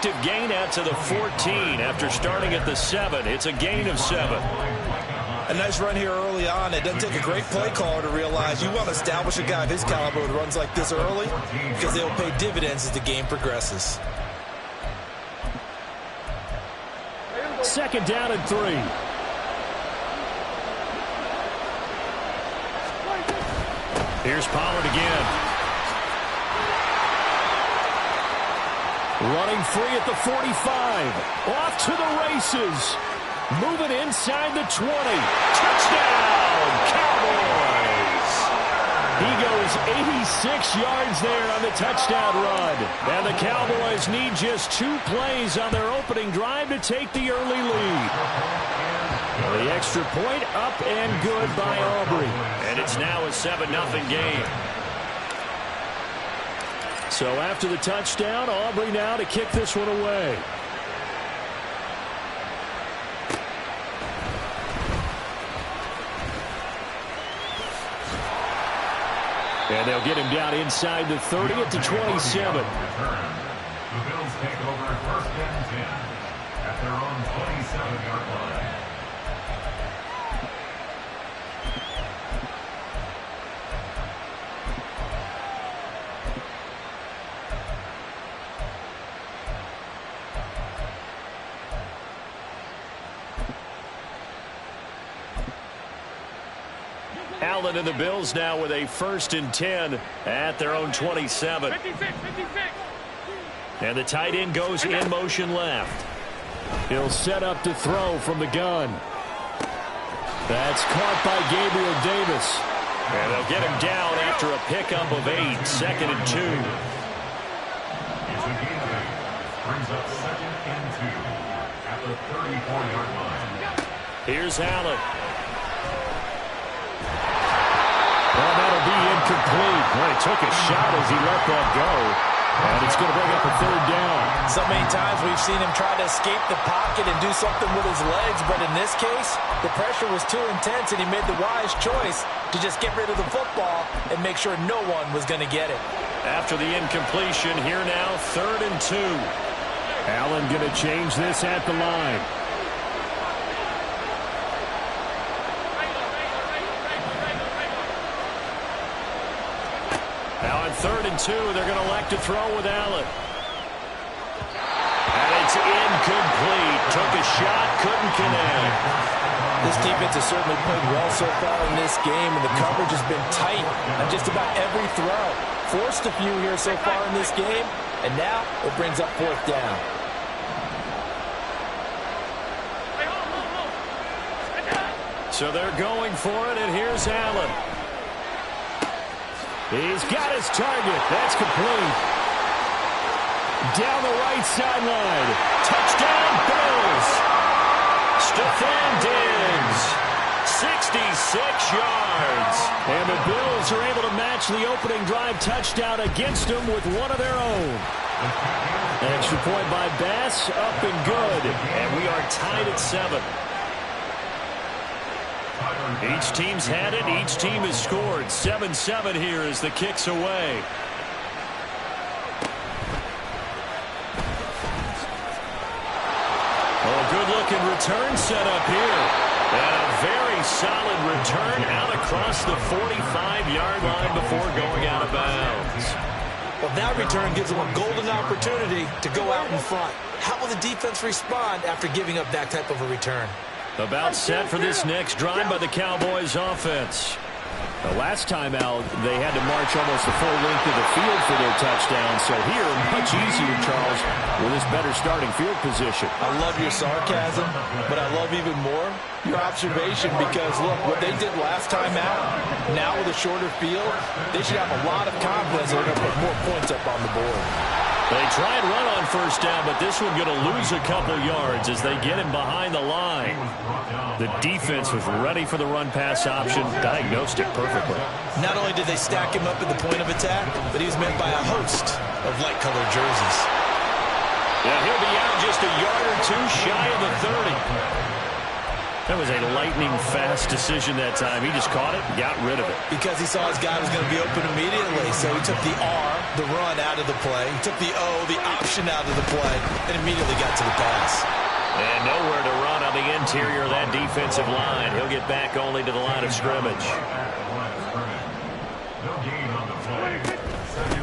effective gain out to the 14 after starting at the 7. It's a gain of 7. A nice run here early on. It doesn't take a great play caller to realize you want to establish a guy of his caliber who runs like this early because they'll pay dividends as the game progresses. Second down and 3. Here's Pollard again. Running free at the 45. Off to the races. Moving inside the 20. Touchdown, Cowboys! He goes 86 yards there on the touchdown run. And the Cowboys need just 2 plays on their opening drive to take the early lead. The extra point up and good by Aubrey. And it's now a 7-0 game. So after the touchdown, Aubrey now to kick this one away. And they'll get him down inside the 30 at the 27. The Bills take over 1st and 10 at their own 27-yard line. Allen and the Bills now with a 1st and 10 at their own 27. 56. And the tight end goes in motion left. He'll set up to throw from the gun. That's caught by Gabriel Davis. And they'll get him down after a pickup of 8. 2nd and 2. It's a gain of 8. Brings up 2nd and 2 at the 34-yard line. Here's Allen. Well, that'll be incomplete. Well, he took a shot as he let that go. And it's going to bring up a 3rd down. So many times we've seen him try to escape the pocket and do something with his legs, but in this case, the pressure was too intense and he made the wise choice to just get rid of the football and make sure no one was going to get it. After the incompletion, here now, 3rd and 2. Allen going to change this at the line. Now on 3rd and 2, they're going to elect to throw with Allen. And it's incomplete. Took a shot, couldn't connect. This defense has certainly played well so far in this game, and the coverage has been tight on just about every throw. Forced a few here so far in this game, and now it brings up 4th down. So they're going for it, and here's Allen. He's got his target. That's complete. Down the right sideline. Touchdown, Bills. Stephon Diggs. 66 yards. And the Bills are able to match the opening drive touchdown against them with one of their own. Extra point by Bass, up and good. And we are tied at 7. Each team's had it. Each team has scored. 7-7 here as the kick's away. Oh, good-looking return set up here. And a very solid return out across the 45-yard line before going out of bounds. Well, that return gives them a golden opportunity to go out in front. How will the defense respond after giving up that type of a return? About set for this next drive by the Cowboys offense. The last time out, they had to march almost the full length of the field for their touchdown. So here, much easier, Charles, with this better starting field position. I love your sarcasm, but I love even more your observation because, look, what they did last time out, now with a shorter field, they should have a lot of confidence they're going to put more points up on the board. They try and run on 1st down, but this one going to lose a couple yards as they get him behind the line. The defense was ready for the run-pass option, diagnosed it perfectly. Not only did they stack him up at the point of attack, but he was met by a host of light-colored jerseys. Yeah, he'll be out just a yard or two shy of the 30. That was a lightning-fast decision that time. He just caught it and got rid of it. Because he saw his guy was going to be open immediately. So he took the R, the run, out of the play. He took the O, the option, out of the play, and immediately got to the pass. And nowhere to run on the interior of that defensive line. He'll get back only to the line of scrimmage.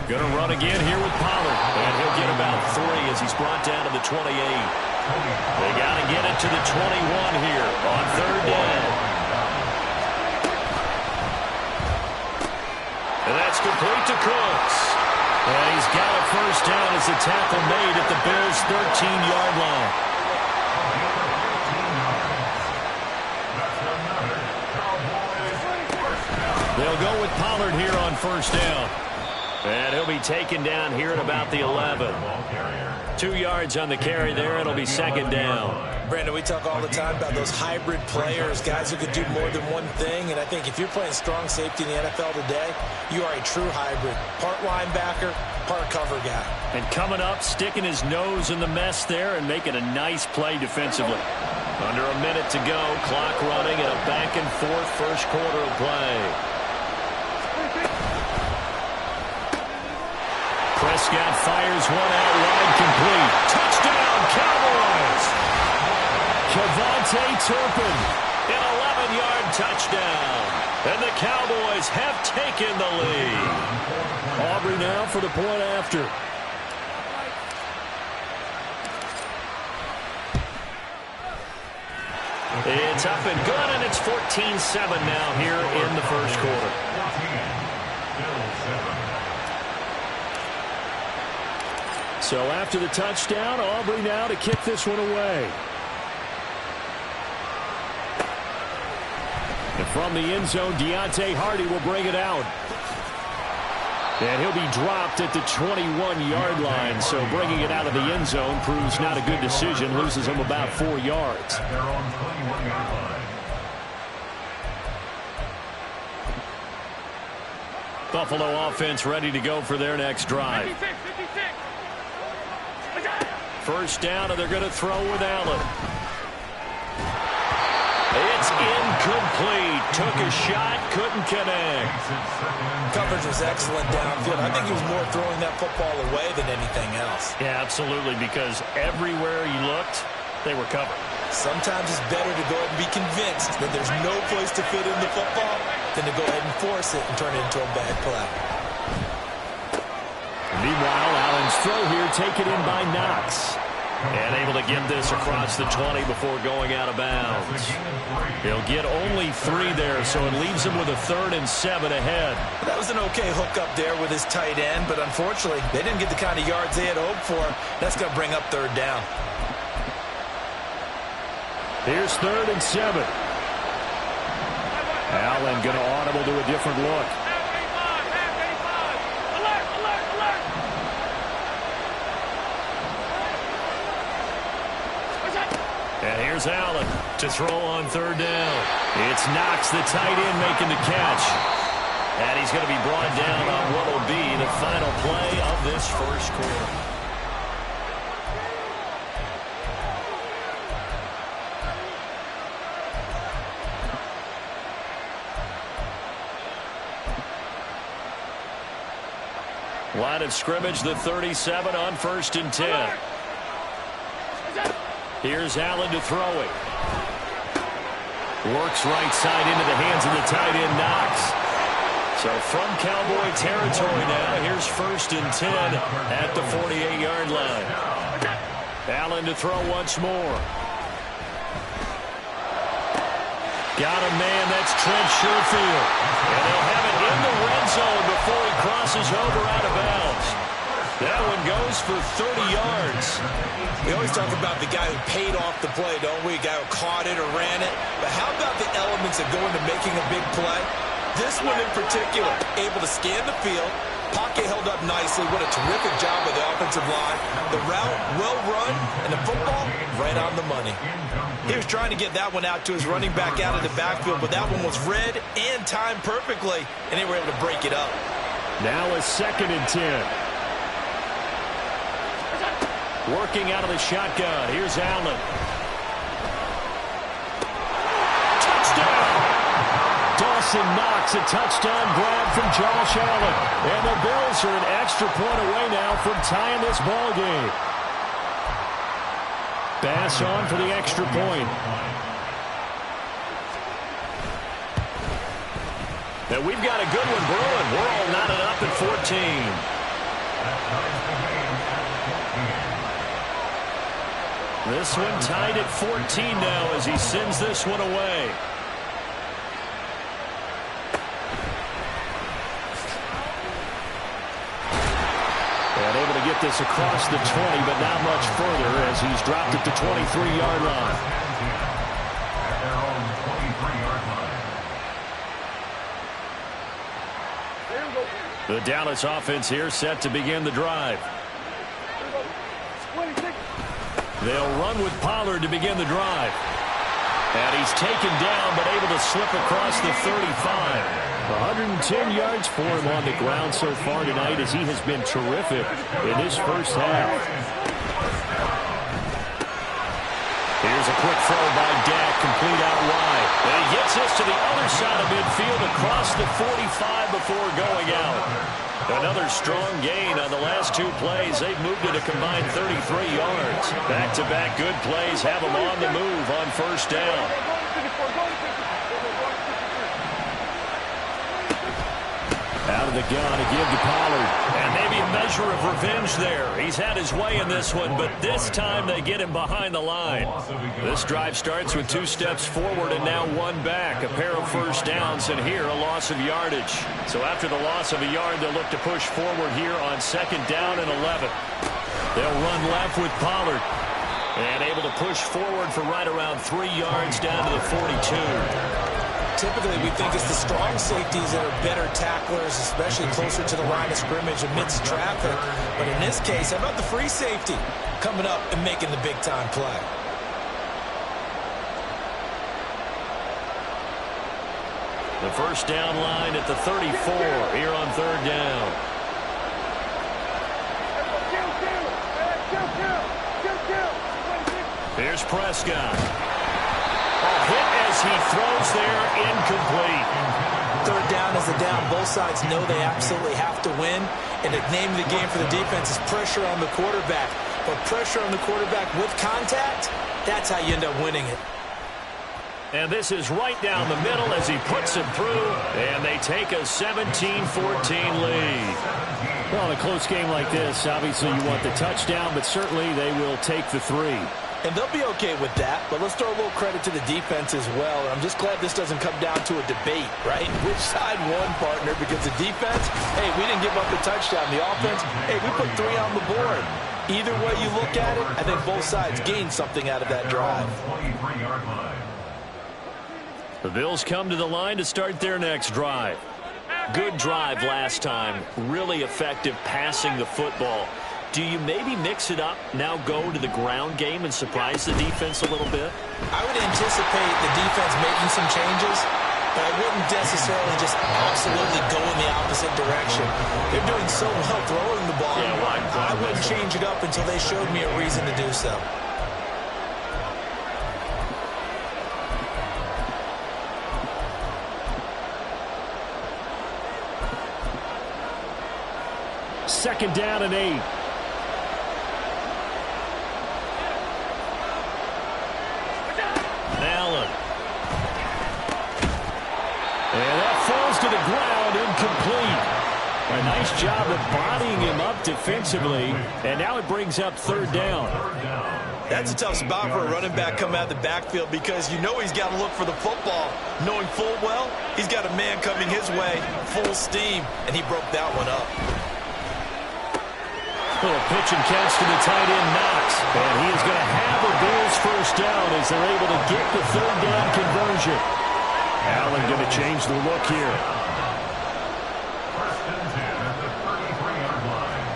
Going to run again here with Pollard. And he'll get about 3 as he's brought down to the 28. They got to get it to the 21 here on third down. And that's complete to Cooks. And he's got a first down as the tackle made at the Bills' 13-yard line. They'll go with Pollard here on first down. And he'll be taken down here at about the 11. 2 yards on the carry there. It'll be second down. Brandon, we talk all the time about those hybrid players, guys who could do more than one thing. And I think if you're playing strong safety in the NFL today, you are a true hybrid. Part linebacker, part cover guy. And coming up, sticking his nose in the mess there and making a nice play defensively. Under a minute to go, clock running and a back-and-forth first quarter of play. Prescott fires one out wide, complete. Touchdown, Cowboys! Kevontae Turpin, an 11-yard touchdown. And the Cowboys have taken the lead. Aubrey now for the point after. It's up and good, and it's 14-7 now here in the first quarter. So after the touchdown, Aubrey now to kick this one away. And from the end zone, Deontay Hardy will bring it out. And he'll be dropped at the 21-yard line. So bringing it out of the end zone proves not a good decision. Loses him about 4 yards. Buffalo offense ready to go for their next drive. 56. First down, and they're going to throw with Allen. It's incomplete. Took a shot, couldn't connect. Coverage was excellent downfield. I think he was more throwing that football away than anything else. Yeah, absolutely, because everywhere you looked, they were covered. Sometimes it's better to go ahead and be convinced that there's no place to fit in the football than to go ahead and force it and turn it into a bad play. Meanwhile, Allen's throw here taken in by Knox. And able to get this across the 20 before going out of bounds. He'll get only 3 there, so it leaves him with a 3rd and 7 ahead. That was an okay hook up there with his tight end, but unfortunately, they didn't get the kind of yards they had hoped for. That's going to bring up 3rd down. Here's 3rd and 7. Allen going to audible to a different look. And here's Allen to throw on 3rd down. It's Knox, the tight end, making the catch. And he's going to be brought down on what will be the final play of this first quarter. Line of scrimmage, the 37 on 1st and 10. Here's Allen to throw it. Works right side into the hands of the tight end, Knox. So from Cowboy territory now, here's 1st and 10 at the 48-yard line. Allen to throw once more. Got a man, that's Trent Sherfield. And they'll have it in the red zone before he crosses over out of bounds. That one goes for 30 yards. We always talk about the guy who paid off the play, don't we? A guy who caught it or ran it. But how about the elements that go into making a big play? This one in particular, able to scan the field. Pocket held up nicely. What a terrific job of the offensive line. The route, well run, and the football, right on the money. He was trying to get that one out to his running back out of the backfield, but that one was read and timed perfectly, and they were able to break it up. Now a 2nd and 10. Working out of the shotgun. Here's Allen. Mason Knox, a touchdown grab from Josh Allen. And the Bills are an extra point away now from tying this ball game. Pass on for the extra point. And we've got a good one brewing. We're all knotted up at 14. This one tied at 14 now as he sends this one away. And able to get this across the 20, but not much further as he's dropped at the 23-yard line. At their own 23-yard line. The Dallas offense here set to begin the drive. They'll run with Pollard to begin the drive. And he's taken down, but able to slip across the 35. 110 yards for him on the ground so far tonight as he has been terrific in this first half. Here's a quick throw by Dak, complete out wide. And he gets this to the other side of midfield across the 45 before going out. Another strong gain on the last two plays. They've moved it a combined 33 yards. Back-to-back good plays have them on the move on first down. Out of the gun to give to Pollard. And maybe a measure of revenge there. He's had his way in this one, but this time they get him behind the line. This drive starts with 2 steps forward and now 1 back. A pair of first downs, and here a loss of yardage. So after the loss of a yard, they'll look to push forward here on second down and 11. They'll run left with Pollard. And able to push forward for right around 3 yards down to the 42. Typically, we think it's the strong safeties that are better tacklers, especially closer to the line of scrimmage amidst traffic. But in this case, how about the free safety coming up and making the big-time play? The first down line at the 34 here on third down. Here's Prescott. Hit as he throws there, incomplete. Third down is the down. Both sides know they absolutely have to win. And the name of the game for the defense is pressure on the quarterback. But pressure on the quarterback with contact, that's how you end up winning it. And this is right down the middle as he puts it through. And they take a 17-14 lead. Well, in a close game like this, obviously you want the touchdown, but certainly they will take the 3. And they'll be okay with that, but let's throw a little credit to the defense as well. I'm just glad this doesn't come down to a debate, right? Which side won, partner? Because the defense, hey, we didn't give up a touchdown. The offense, hey, we put 3 on the board. Either way you look at it, I think both sides gained something out of that drive. The Bills come to the line to start their next drive. Good drive last time. Really effective passing the football. Do you maybe mix it up, now go to the ground game and surprise the defense a little bit? I would anticipate the defense making some changes, but I wouldn't necessarily just absolutely go in the opposite direction. They're doing so well throwing the ball. I wouldn't change it up until they showed me a reason to do so. Second down and 8. Allen. And that falls to the ground, incomplete. A nice job of bodying him up defensively, and now it brings up third down. That's a tough spot for a running back coming out of the backfield because you know he's got to look for the football, knowing full well he's got a man coming his way, full steam, and he broke that one up. Little pitch and catch to the tight end, Knox. And he is going to have a Bills first down as they're able to get the third down conversion. Allen going to change the look here. First and 10 at the 33-yard line.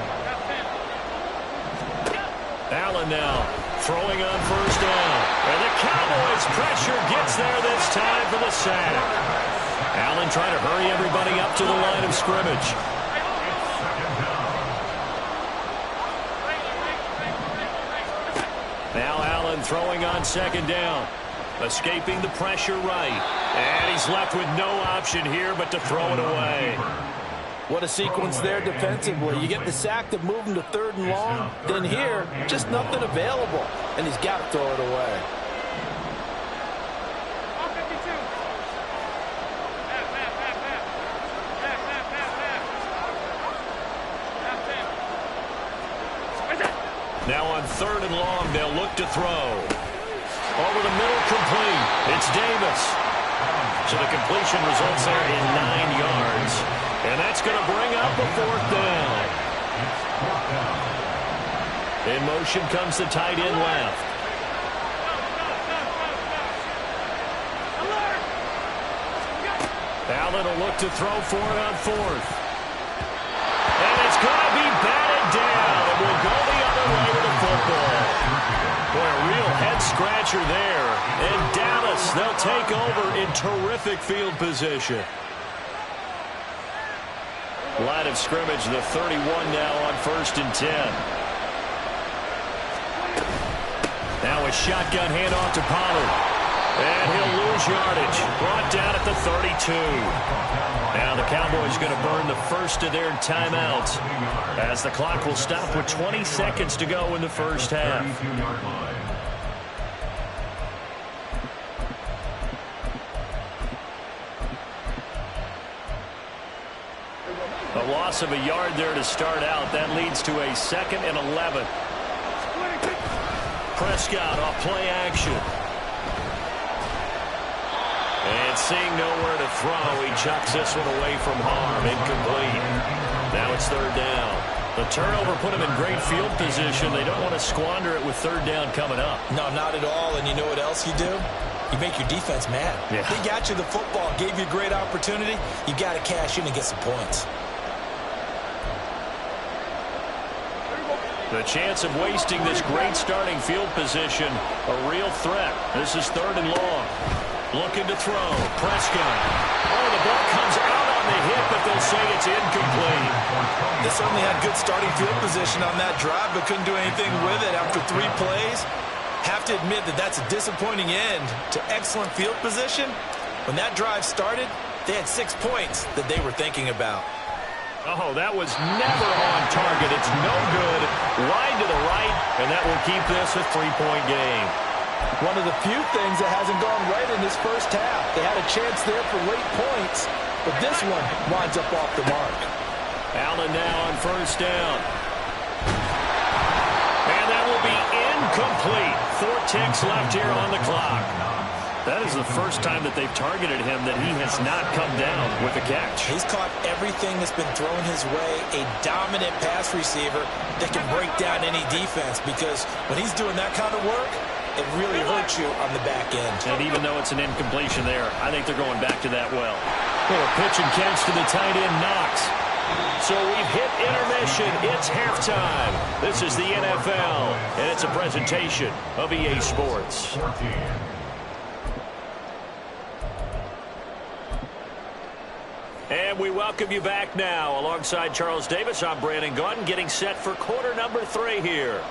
Allen now throwing on first down. And the Cowboys' pressure gets there this time for the sack. Allen trying to hurry everybody up to the line of scrimmage. Now Allen throwing on second down. Escaping the pressure right. And he's left with no option here but to throw it away. What a sequence there defensively. You get the sack to move him to 3rd and long. Then here, just nothing available. And he's got to throw it away. Now on 3rd and long, they'll look to throw. Over the middle, complete. It's Davis. So the completion results there in 9 yards. And that's going to bring up a 4th down. In motion comes the tight end left. Allen will look to throw for it on 4th. And it's going to be batted down. It will go the other way with the football. Boy, a real head-scratcher there. And Dallas, they'll take over in terrific field position. Line of scrimmage, the 31 now on 1st and 10. Now a shotgun handoff to Pollard. And he'll lose yardage. Brought down at the 32. Now the Cowboys going to burn the first of their timeouts as the clock will stop with 20 seconds to go in the first half. A loss of a yard there to start out. That leads to a 2nd and 11. Prescott off play action. And seeing nowhere to throw, he chucks this one away from harm. Incomplete. Now it's 3rd down. The turnover put him in great field position. They don't want to squander it with 3rd down coming up. No, not at all. And you know what else you do? You make your defense mad. Yeah. They got you the football, gave you a great opportunity. You got to cash in and get some points. The chance of wasting this great starting field position, a real threat. This is 3rd and long. Looking to throw. Prescott. Oh, the ball comes out on the hit, but they'll say it's incomplete. They certainly had good starting field position on that drive, but couldn't do anything with it after 3 plays. Have to admit that that's a disappointing end to excellent field position. When that drive started, they had 6 points that they were thinking about. Oh, that was never on target. It's no good. Wide to the right, and that will keep this a 3-point game. One of the few things that hasn't gone right in this first half. They had a chance there for late points, but this one winds up off the mark. Allen now on 1st down. And that will be incomplete. 4 ticks left here on the clock. That is the first time that they've targeted him that he has not come down with a catch. He's caught everything that's been thrown his way. A dominant pass receiver that can break down any defense, because when he's doing that kind of work, it really hurts you on the back end. And even though it's an incompletion there, I think they're going back to that well. Little pitch and catch to the tight end, Knox. So we've hit intermission. It's halftime. This is the NFL, and it's a presentation of EA Sports. And we welcome you back now. Alongside Charles Davis, I'm Brandon Gaudin, getting set for quarter number 3 here.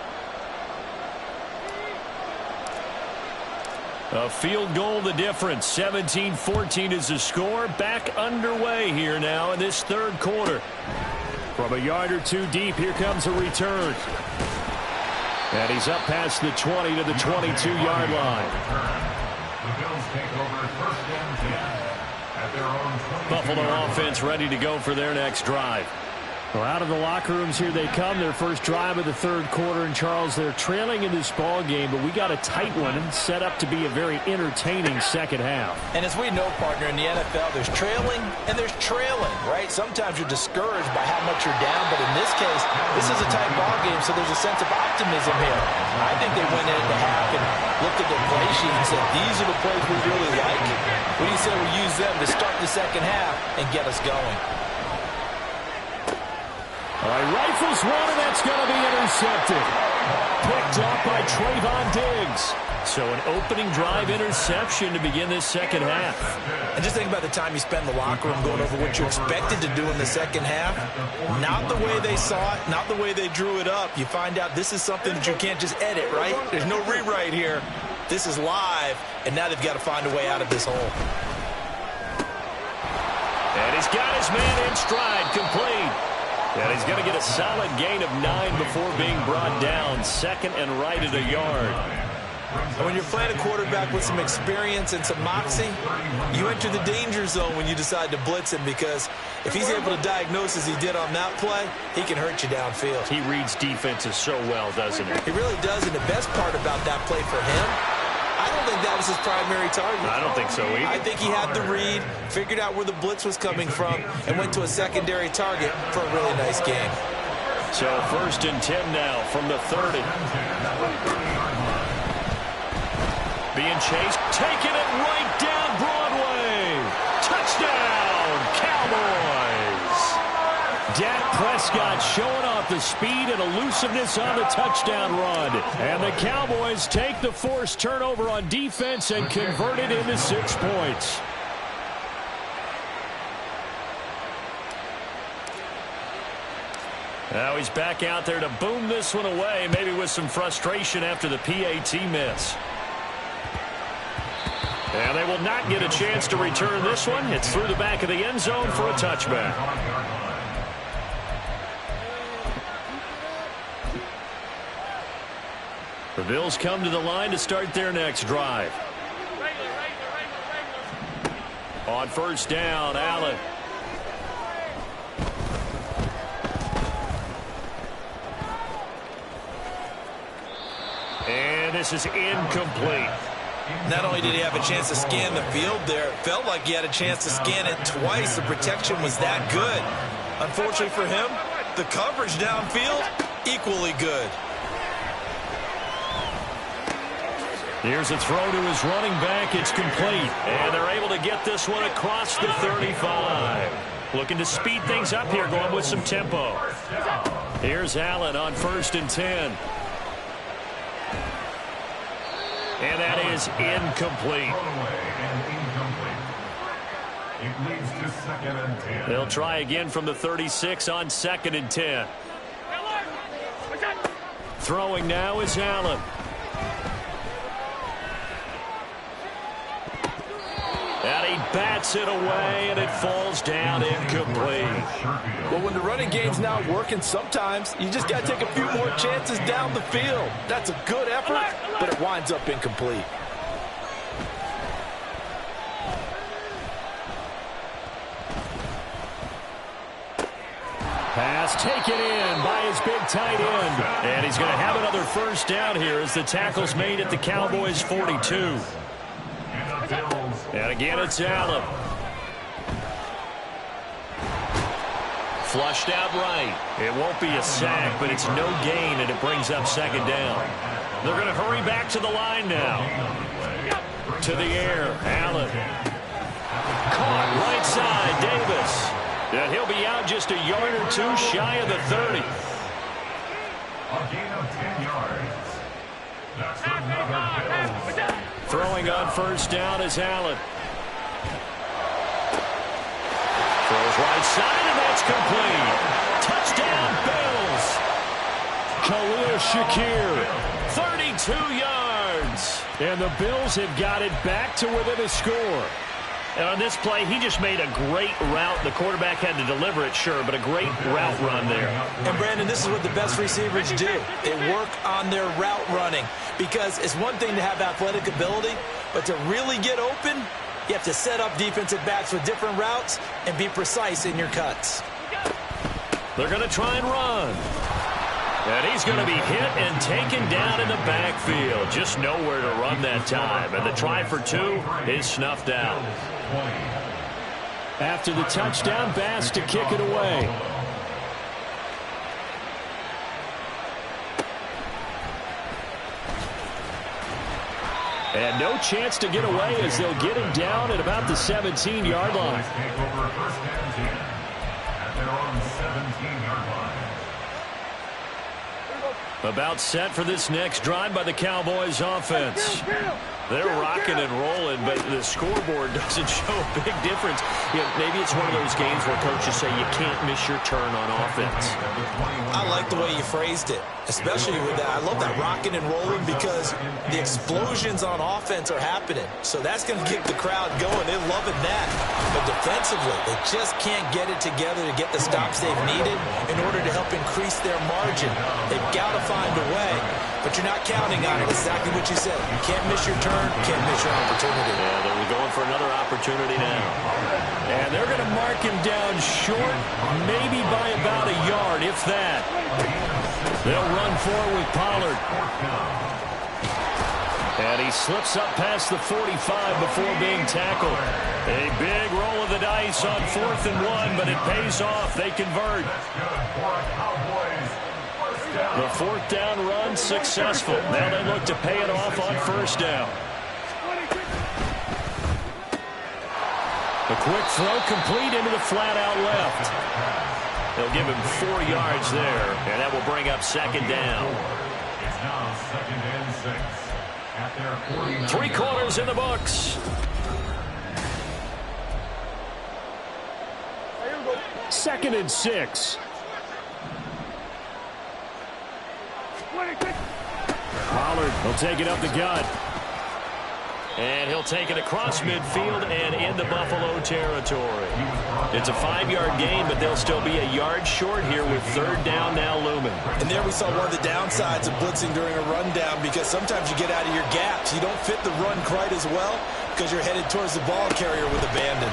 A field goal the difference. 17-14 is the score. Back underway here now in this 3rd quarter. From a yard or 2 deep, here comes a return. And he's up past the 20 to the 22-yard line. The Bills take over 1st and 10 at their own 20. Buffalo offense ready to go for their next drive. Well, out of the locker rooms here they come. Their first drive of the 3rd quarter. And, Charles, they're trailing in this ball game, but we got a tight one and set up to be a very entertaining second half. And as we know, partner, in the NFL, there's trailing and there's trailing, right? Sometimes you're discouraged by how much you're down, but in this case, this is a tight ball game, so there's a sense of optimism here. I think they went into half and looked at their play sheet and said, these are the plays we really like. What do you say we use them to start the second half and get us going? All right, rifles one, and that's going to be intercepted. Picked up by Trayvon Diggs. So an opening drive interception to begin this second half. And just think about the time you spend in the locker room going over what you expected to do in the second half. Not the way they saw it, not the way they drew it up. You find out this is something that you can't just edit, right? There's no rewrite here. This is live, and now they've got to find a way out of this hole. And he's got his man in stride, complete. And he's going to get a solid gain of 9 before being brought down. Second and right at a yard. And when you're playing a quarterback with some experience and some moxie, you enter the danger zone when you decide to blitz him, because if he's able to diagnose as he did on that play, he can hurt you downfield. He reads defenses so well, doesn't he? He really does, and the best part about that play for him, I don't think that was his primary target. I don't think so either. I think he had the read, figured out where the blitz was coming from, and went to a secondary target for a really nice game. So 1st and 10 now from the 30. Being chased, taking it right down Broadway. Touchdown, Cowboys. Dak Prescott showing off the speed and elusiveness on the touchdown run. And the Cowboys take the forced turnover on defense and convert it into 6 points. Now he's back out there to boom this one away, maybe with some frustration after the PAT miss. And they will not get a chance to return this one. It's through the back of the end zone for a touchback. The Bills come to the line to start their next drive. On 1st down, Allen. And this is incomplete. Not only did he have a chance to scan the field there, it felt like he had a chance to scan it twice. The protection was that good. Unfortunately for him, the coverage downfield, equally good. Here's a throw to his running back. It's complete. And they're able to get this one across the 35. Looking to speed things up here, going with some tempo. Here's Allen on 1st and 10. And that is incomplete. They'll try again from the 36 on 2nd and 10. Throwing now is Allen. And he bats it away, and it falls down incomplete. Well, when the running game's not working, sometimes you just got to take a few more chances down the field. That's a good effort, but it winds up incomplete. Pass taken in by his big tight end. And he's going to have another 1st down here as the tackle's made at the Cowboys' 42. And again, it's Allen. Flushed out right. It won't be a sack, but it's no gain, and it brings up 2nd down. They're going to hurry back to the line now. To the air, Allen. Caught right side, Davis. And he'll be out just a yard or 2 shy of the 30. A gain of 10 yards. That's another Bills. Throwing on 1st down is Allen. Throws right side, and that's complete. Touchdown, Bills. Khalil Shakir, 32 yards. And the Bills have got it back to within a score. And on this play, he just made a great route. The quarterback had to deliver it, sure, but a great route run there. And, Brandon, this is what the best receivers do. They work on their route running, because it's one thing to have athletic ability, but to really get open, you have to set up defensive backs with different routes and be precise in your cuts. They're going to try and run. And he's going to be hit and taken down in the backfield. Just nowhere to run that time. And the try for 2 is snuffed out. After the touchdown, Bass to kick it away. And no chance to get away as they'll get him down at about the 17-yard line. About set for this next drive by the Cowboys offense. They're rocking and rolling, but the scoreboard doesn't show a big difference. You know, maybe it's one of those games where coaches say you can't miss your turn on offense. I like the way you phrased it, especially with that. I love that rocking and rolling because the explosions on offense are happening. So that's going to get the crowd going. They're loving that. But defensively, they just can't get it together to get the stops they've needed in order to help increase their margin. They've got to find a way. But you're not counting on it. Exactly what you said. You can't miss your turn, can't miss your opportunity. Yeah, they're going for another opportunity now. And they're going to mark him down short, maybe by about a yard, if that. They'll run forward with Pollard. And he slips up past the 45 before being tackled. A big roll of the dice on 4th and 1, but it pays off. They convert. The 4th down run successful. Now they look to pay it off on 1st down. A quick throw complete into the flat out left. They'll give him 4 yards there, and that will bring up 2nd down. It's now 2nd and 6 at their 49. 3 quarters in the books. Second and 6. Pollard will take it up the gut. And he'll take it across midfield and into Buffalo territory. It's a 5-yard gain, but they'll still be a yard short here with 3rd down now looming. And there we saw one of the downsides of blitzing during a rundown, because sometimes you get out of your gaps. You don't fit the run quite as well because you're headed towards the ball carrier with abandon.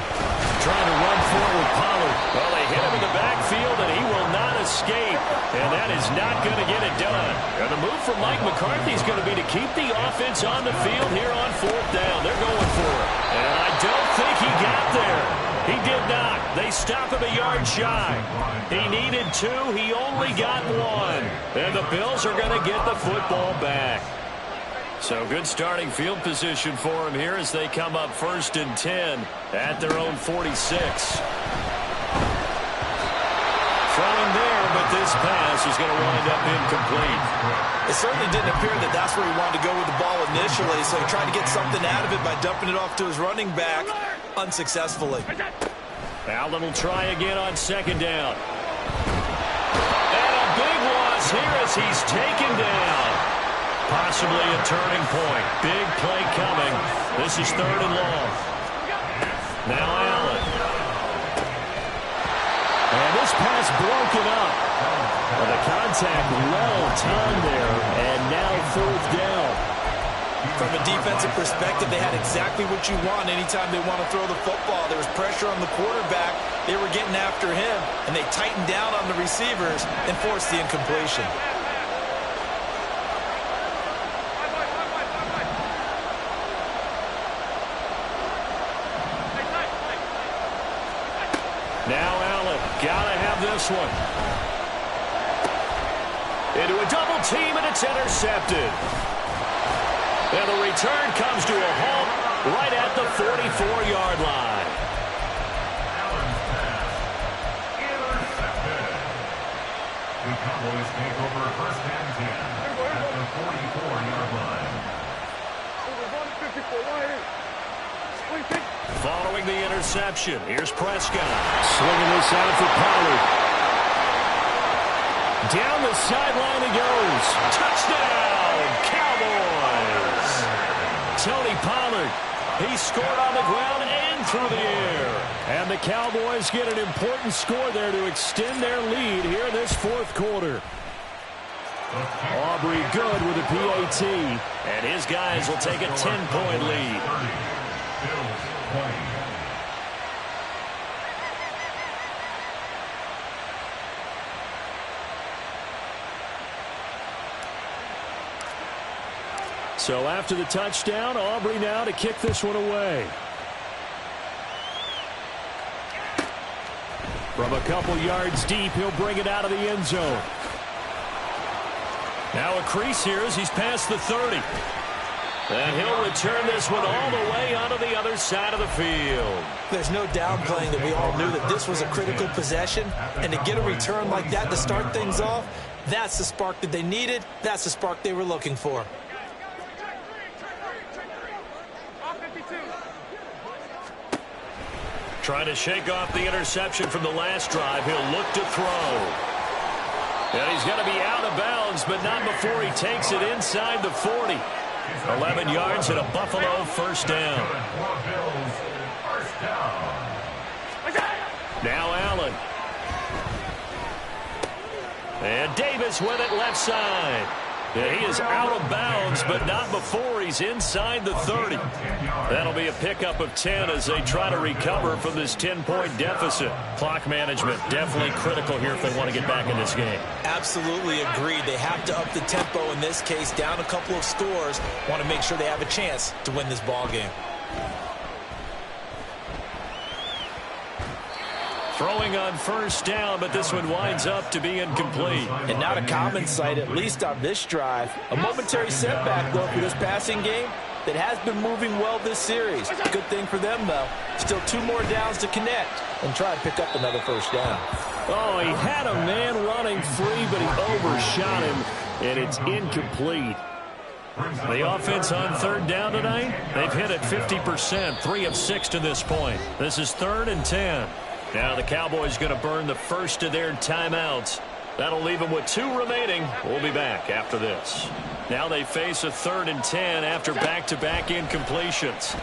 Trying to run forward with Pollard. Well, they hit him in the backfield, and he will not escape. And that is not going to get it done. And the move from Mike McCarthy is going to be to keep the offense on the field here on 4th down. They're going for it. And I don't think he got there. He did not. They stop him a yard shy. He needed 2. He only got 1. And the Bills are going to get the football back. So good starting field position for him here as they come up 1st and 10 at their own 46. Throwing there, but this pass is going to wind up incomplete. It certainly didn't appear that that's where he wanted to go with the ball initially, so he tried to get something out of it by dumping it off to his running back unsuccessfully. Allen will try again on 2nd down. And a big loss here as he's taken down. Possibly a turning point. Big play coming. This is 3rd and long. Now Allen. And this pass broken up. Well, the contact well timed there, and now 4th down. From a defensive perspective, they had exactly what you want anytime they want to throw the football. There was pressure on the quarterback. They were getting after him, and they tightened down on the receivers and forced the incompletion. Now Allen, gotta have this one. Into a double team, and it's intercepted. And the return comes to a halt right at the 44-yard line. Allen's pass intercepted. The Cowboys take over 1st and 10 at the 44-yard line. Following the interception, here's Prescott. Swinging this out for Pollard. Down the sideline he goes. Touchdown, Cowboys. Tony Pollard, he scored on the ground and through the air. And the Cowboys get an important score there to extend their lead here in this 4th quarter. Aubrey good with a PAT. And his guys will take a 10-point lead. Bills 20. So after the touchdown, Aubrey now to kick this one away. From a couple yards deep, he'll bring it out of the end zone. Now a crease here as he's past the 30. And he'll return this one all the way onto the other side of the field. There's no downplaying that we all knew that this was a critical possession. And to get a return like that to start things off, that's the spark that they needed. That's the spark they were looking for. Trying to shake off the interception from the last drive. He'll look to throw. And he's going to be out of bounds, but not before he takes it inside the 40. 11 yards and a Buffalo first down. Now Allen. And Davis with it left side. Yeah, he is out of bounds, but not before he's inside the 30. That'll be a pickup of 10 as they try to recover from this 10-point deficit. Clock management definitely critical here if they want to get back in this game. Absolutely agreed. They have to up the tempo in this case, down a couple of scores. Want to make sure they have a chance to win this ball game. Throwing on first down, but this one winds up to be incomplete. And not a common sight, at least on this drive. A momentary setback, though, for this passing game that has been moving well this series. Good thing for them, though. Still 2 more downs to connect and try to pick up another first down. Oh, he had a man running free, but he overshot him, and it's incomplete. The offense on third down tonight, they've hit it 50%, 3 of 6 to this point. This is 3rd and 10. Now the Cowboys going to burn the first of their timeouts. That'll leave them with 2 remaining. We'll be back after this. Now they face a 3rd and 10 after back-to-back incompletions.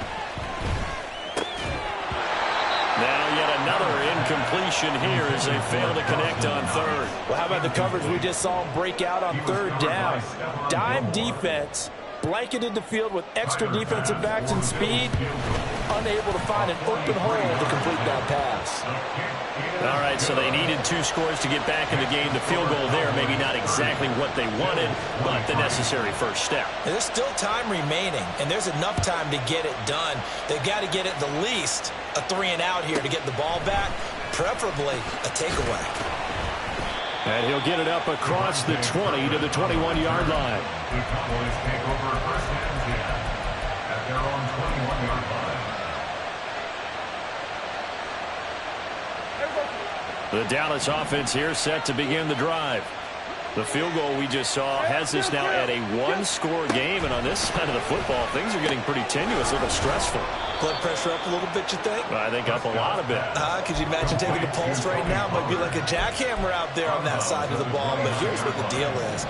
Now yet another incompletion here as they fail to connect on 3rd. Well, how about the coverage we just saw them break out on 3rd down? Dime defense, blanketed the field with extra defensive backs and speed, unable to find an open hole to complete that pass. All right, so they needed 2 scores to get back in the game. The field goal there, maybe not exactly what they wanted, but the necessary first step. There's still time remaining, and there's enough time to get it done. They've got to get at the least a 3-and-out here to get the ball back, preferably a takeaway. And he'll get it up across the 20 to the 21-yard line. The Cowboys take over first and 10 at their own 21-yard line. The Dallas offense here set to begin the drive. The field goal we just saw has us now at a 1-score game, and on this side of the football, things are getting pretty tenuous, a little stressful. Blood pressure up a little bit, you think? I think up a lot of it. Could you imagine taking the pulse right now? Might be like a jackhammer out there on that side of the ball, but here's what the deal is.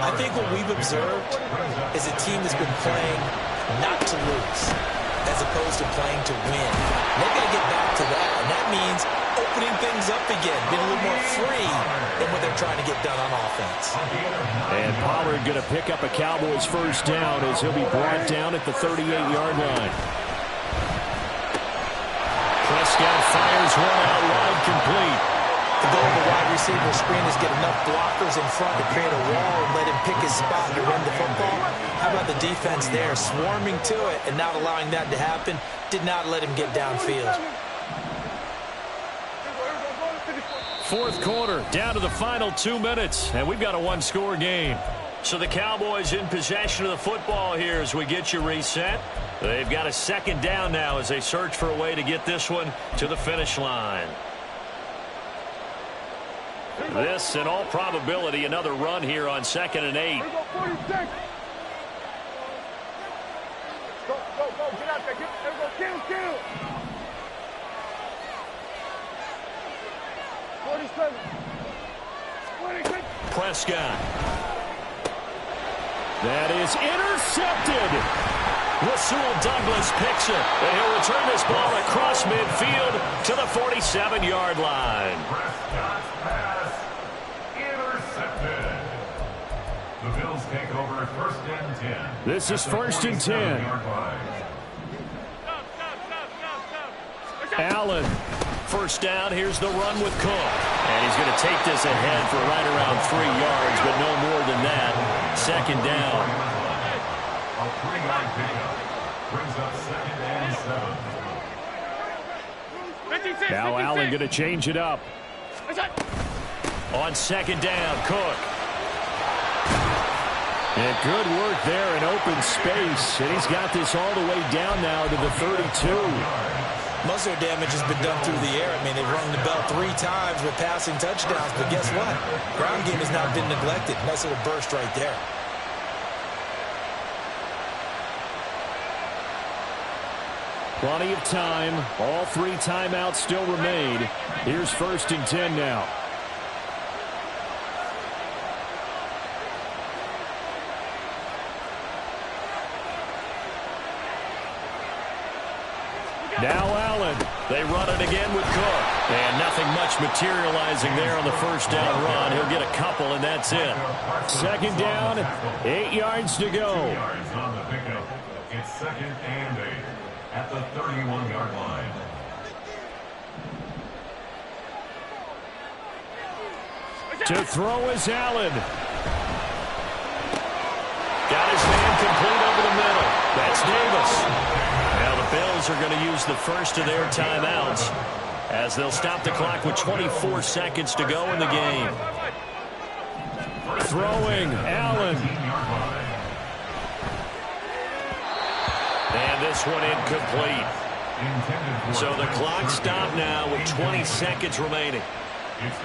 I think what we've observed is a team that's been playing not to lose as opposed to playing to win. And they've got to get back to that, and that means opening things up again, being a little more free than what they're trying to get done on offense. And Pollard going to pick up a Cowboys first down as he'll be brought down at the 38-yard line. Prescott fires one out wide, complete. The goal of the wide receiver screen is get enough blockers in front to create a wall and let him pick his spot to run the football. How about the defense there, swarming to it and not allowing that to happen? Did not let him get downfield. 4th quarter, down to the final 2 minutes, and we've got a 1-score game. So the Cowboys in possession of the football here as we get you reset. They've got a 2nd down now as they search for a way to get this one to the finish line. This, in all probability, another run here on 2nd and 8. Go, get out there, kill. 47. Prescott. That is intercepted. Rasul Douglas picks it. And he'll return this ball across midfield to the 47-yard line. Prescott's pass intercepted. The Bills take over 1st and 10. This is 1st and 10. Allen. First down, here's the run with Cook. And he's going to take this ahead for right around 3 yards, but no more than that. 2nd down. A 3-yard pickup brings up 2nd and 7. Now Allen going to change it up. On 2nd down, Cook. And good work there in open space. And he's got this all the way down now to the 32. Most of their damage has been done through the air. I mean, they've rung the bell 3 times with passing touchdowns, but guess what? Ground game has not been neglected. Nice little burst right there. Plenty of time. All 3 timeouts still remain. Here's 1st and 10 now. Now Allen. They run it again with Cook. And nothing much materializing there on the first down run. He'll get a couple, and that's it. 2nd down, 8 yards to go. 2 yards on the pickup. It's 2nd and 8 at the 31-yard line. To throw is Allen. Got his man complete over the middle. That's Davis. Now the Bills are going to use the first of their timeouts as they'll stop the clock with 24 seconds to go in the game. Throwing, Allen. And this one incomplete. So the clock stopped now with 20 seconds remaining.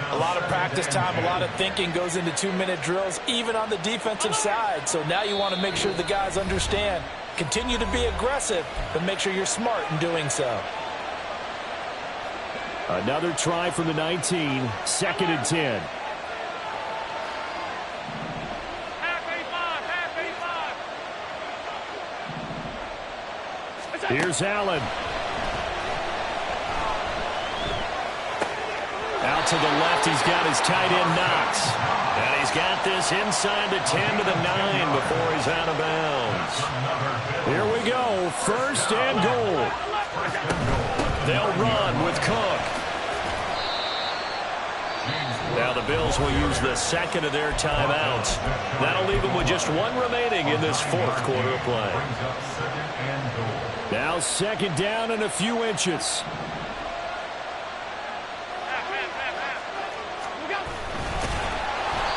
A lot of practice time, a lot of thinking goes into 2-minute drills, even on the defensive side. So now you want to make sure the guys understand. Continue to be aggressive, but make sure you're smart in doing so. Another try from the 19, 2nd and 10. Here's Allen. Out to the left, he's got his tight end Knox. And he's got this inside the 10 to the 9 before he's out of bounds. Here we go, 1st and goal. They'll run with Cook. Now the Bills will use the 2nd of their timeouts. That'll leave them with just 1 remaining in this 4th quarter of play. Now 2nd down and a few inches.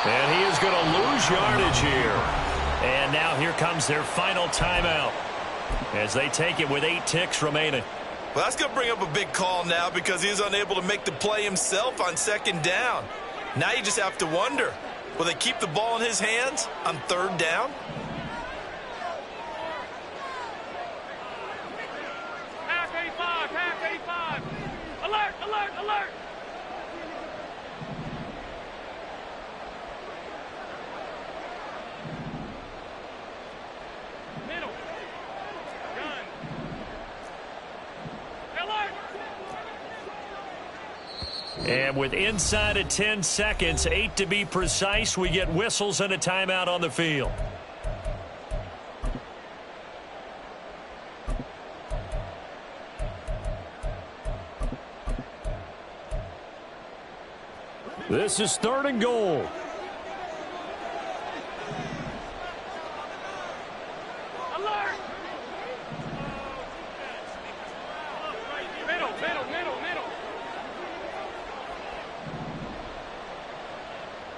And he is going to lose yardage here. And now here comes their final timeout as they take it with 8 ticks remaining. Well, that's going to bring up a big call now because he's unable to make the play himself on 2nd down. Now you just have to wonder, will they keep the ball in his hands on 3rd down? Half 85. Alert, alert, alert. Middle. Gun. Alert. And with inside of 10 seconds, 8 to be precise, we get whistles and a timeout on the field. This is 3rd and goal. Alert. Middle.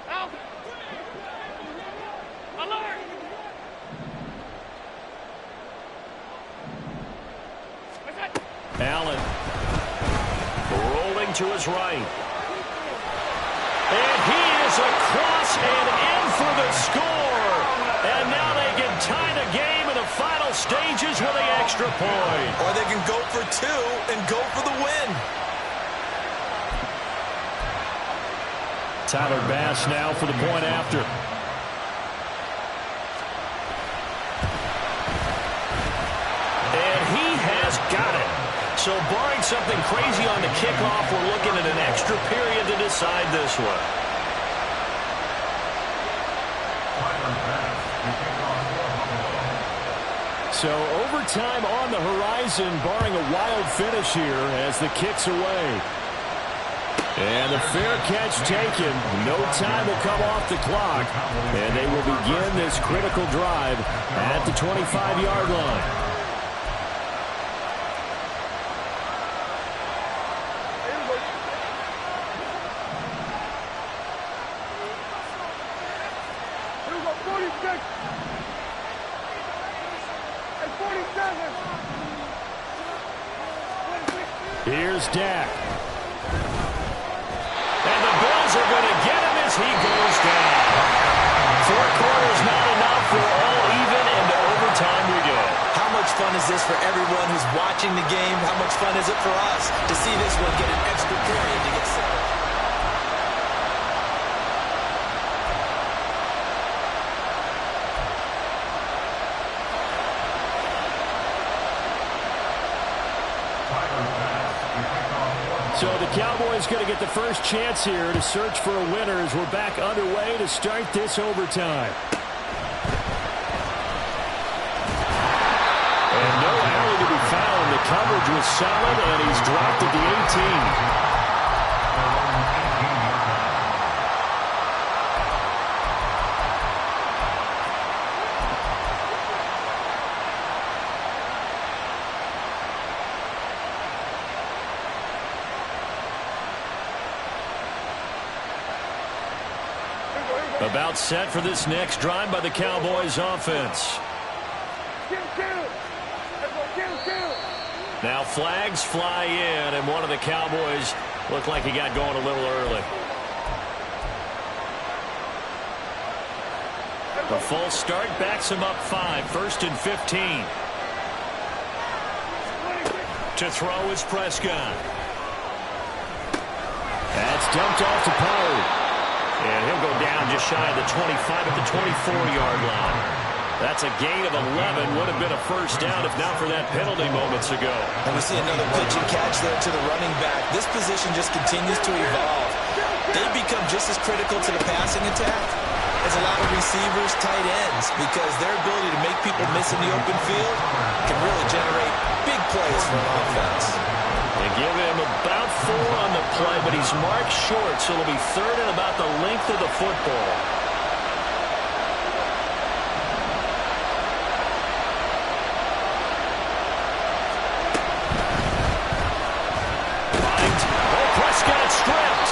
Out. Alert. Allen rolling to his right. And he is across and in for the score. And now they can tie the game in the final stages with an extra point. Or they can go for 2 and go for the win. Tyler Bass now for the point after. And he has got it. So barring something crazy on the kickoff, we're looking at an extra period to decide this one. So overtime on the horizon, barring a wild finish here as the kick's away. And the fair catch taken. No time to come off the clock. And they will begin this critical drive at the 25-yard line. Here's Dak. And the Bills are going to get him as he goes down. 4 quarters not enough. We're all even, and to overtime we go. How much fun is this for everyone who's watching the game? How much fun is it for us to see this one get an extra period to get settled? So the Cowboys going to get the first chance here to search for a winner as we're back underway to start this overtime. And no alley to be found. The coverage was solid, and he's dropped at the 18. About set for this next drive by the Cowboys offense. Now flags fly in, and one of the Cowboys looked like he got going a little early. The false start backs him up 5, 1st and 15. To throw is Prescott. That's dumped off to Pollard. And he'll go down just shy of the 25 at the 24-yard line. That's a gain of 11. Would have been a first down if not for that penalty moments ago. And we see another pitch and catch there to the running back. This position just continues to evolve. They become just as critical to the passing attack as a lot of receivers, tight ends, because their ability to make people miss in the open field can really generate big plays for an offense. They give him about 4 on the play, but he's marked short, so it'll be 3rd and about the length of the football. Prescott stripped.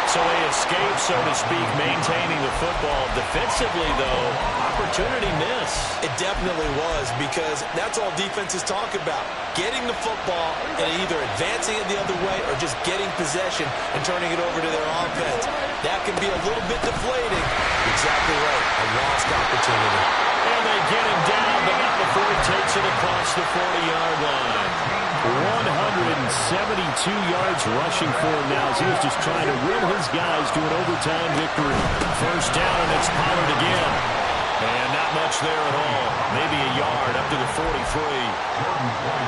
So they escape, so to speak, maintaining the football. Defensively, though, opportunity miss. It definitely was, because that's all defenses talk about. Getting the football and either advancing it the other way or just getting possession and turning it over to their offense. That can be a little bit deflating. Exactly right. A lost opportunity. And they get him down, but not before he takes it across the 40-yard line. 172 yards rushing for him now as he was just trying to will his guys to an overtime victory. First down, and it's Pollard again. And not much there at all. Maybe a yard up to the 43.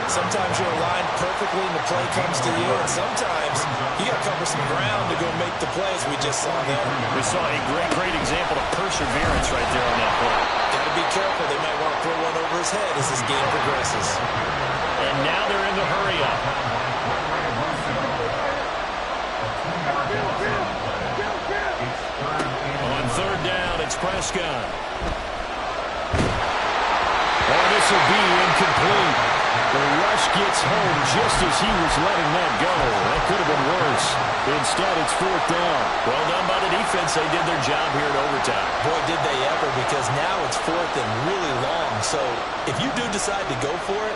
Sometimes you're aligned perfectly and the play comes to you, and sometimes you got to cover some ground to go make the plays we just saw there. We saw a great example of perseverance right there on that play. Got to be careful. They might want to throw one over his head as this game progresses. And now they're in the hurry-up. On 3rd down, it's Prescott. Oh, this will be incomplete. The rush gets home just as he was letting that go. That could have been worse. Instead, it's 4th down. Well done by the defense. They did their job here in overtime. Boy, did they ever, because now it's 4th and really long. So if you do decide to go for it,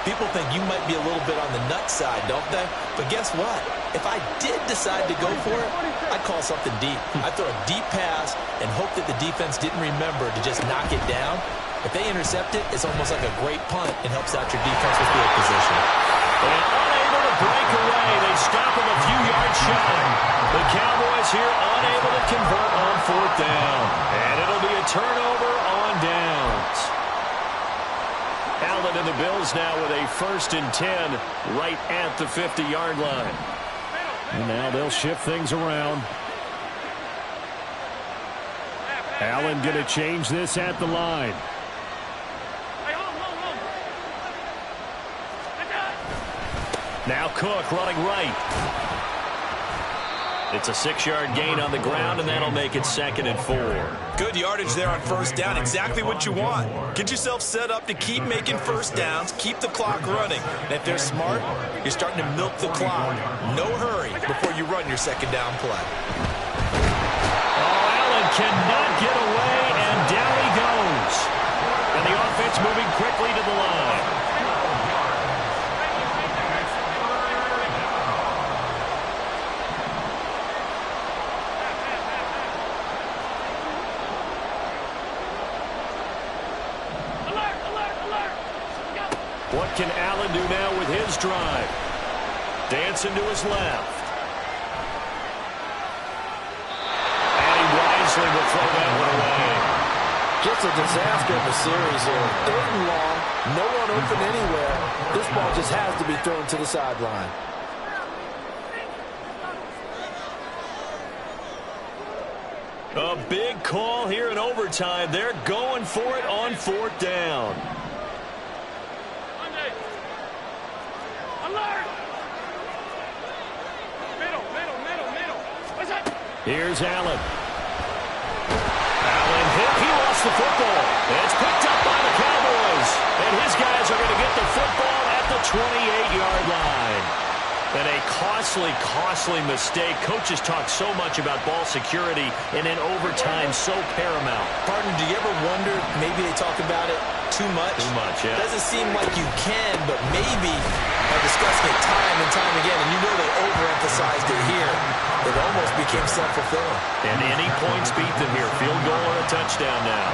people think you might be a little bit on the nut side, don't they? But guess what? If I did decide to go for it, I'd call something deep. I'd throw a deep pass and hope that the defense didn't remember to just knock it down. If they intercept it, it's almost like a great punt and helps out your defense with field position. And unable to break away. They stop him a few yards shy. The Cowboys here unable to convert on 4th down. And it'll be a turnover on downs. Allen and the Bills now with a 1st and 10 right at the 50-yard line. And now they'll shift things around. Allen going to change this at the line. Now Cook running right. It's a 6-yard gain on the ground, and that'll make it 2nd and 4. Good yardage there on 1st down. Exactly what you want. Get yourself set up to keep making first downs, keep the clock running. And if they're smart, you're starting to milk the clock. No hurry before you run your 2nd down play. Oh, Allen cannot get away, and down he goes. And the offense moving quickly to the line. What can Allen do now with his drive? Dancing to his left. And he wisely will throw that one away. Just a disaster of a series here. 3rd and long, no one open anywhere. This ball just has to be thrown to the sideline. A big call here in overtime. They're going for it on 4th down. Monday. Alert! Middle. What's that? Here's Allen. Allen hit. He lost the football. It's picked up by the Cowboys. And his guys are going to get the football at the 28-yard line. And a costly mistake. Coaches talk so much about ball security, and in overtime, so paramount. Pardon, do you ever wonder, maybe they talk about it too much? Too much, yeah. Doesn't seem like you can, but maybe are discussing it time and time again, and you know they overemphasized it here. It almost became self-fulfilling. And any points beat them here. Field goal or a touchdown now.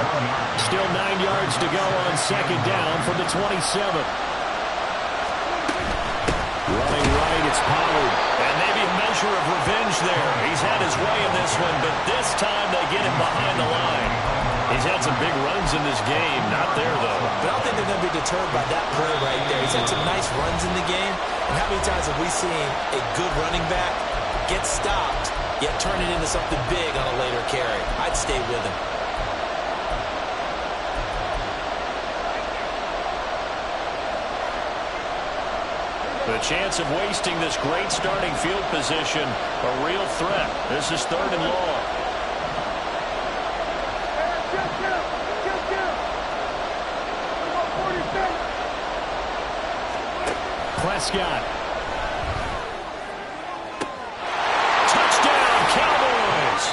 Still 9 yards to go on 2nd down from the 27. Running right, it's Pollard. And maybe a measure of revenge there. He's had his way in this one, but this time they get him behind the line. He's had some big runs in this game. Not there, though. But I don't think they're going to be deterred by that play right there. He's had some nice runs in the game. And how many times have we seen a good running back get stopped, yet turn it into something big on a later carry? I'd stay with him. The chance of wasting this great starting field position, a real threat. This is 3rd and long. Prescott. Touchdown, Cowboys!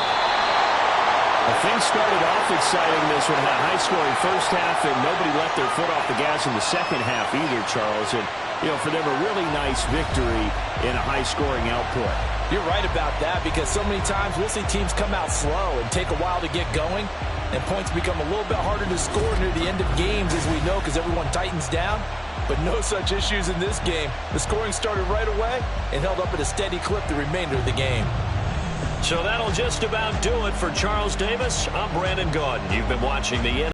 Things started off exciting this one. Had a high-scoring first half, and nobody let their foot off the gas in the second half either, Charles. And, you know, for them, a really nice victory in a high-scoring output. You're right about that, because so many times we'll see teams come out slow and take a while to get going, and points become a little bit harder to score near the end of games, as we know, because everyone tightens down. But no such issues in this game. The scoring started right away and held up at a steady clip the remainder of the game. So that'll just about do it for Charles Davis. I'm Brandon Gaudin. You've been watching the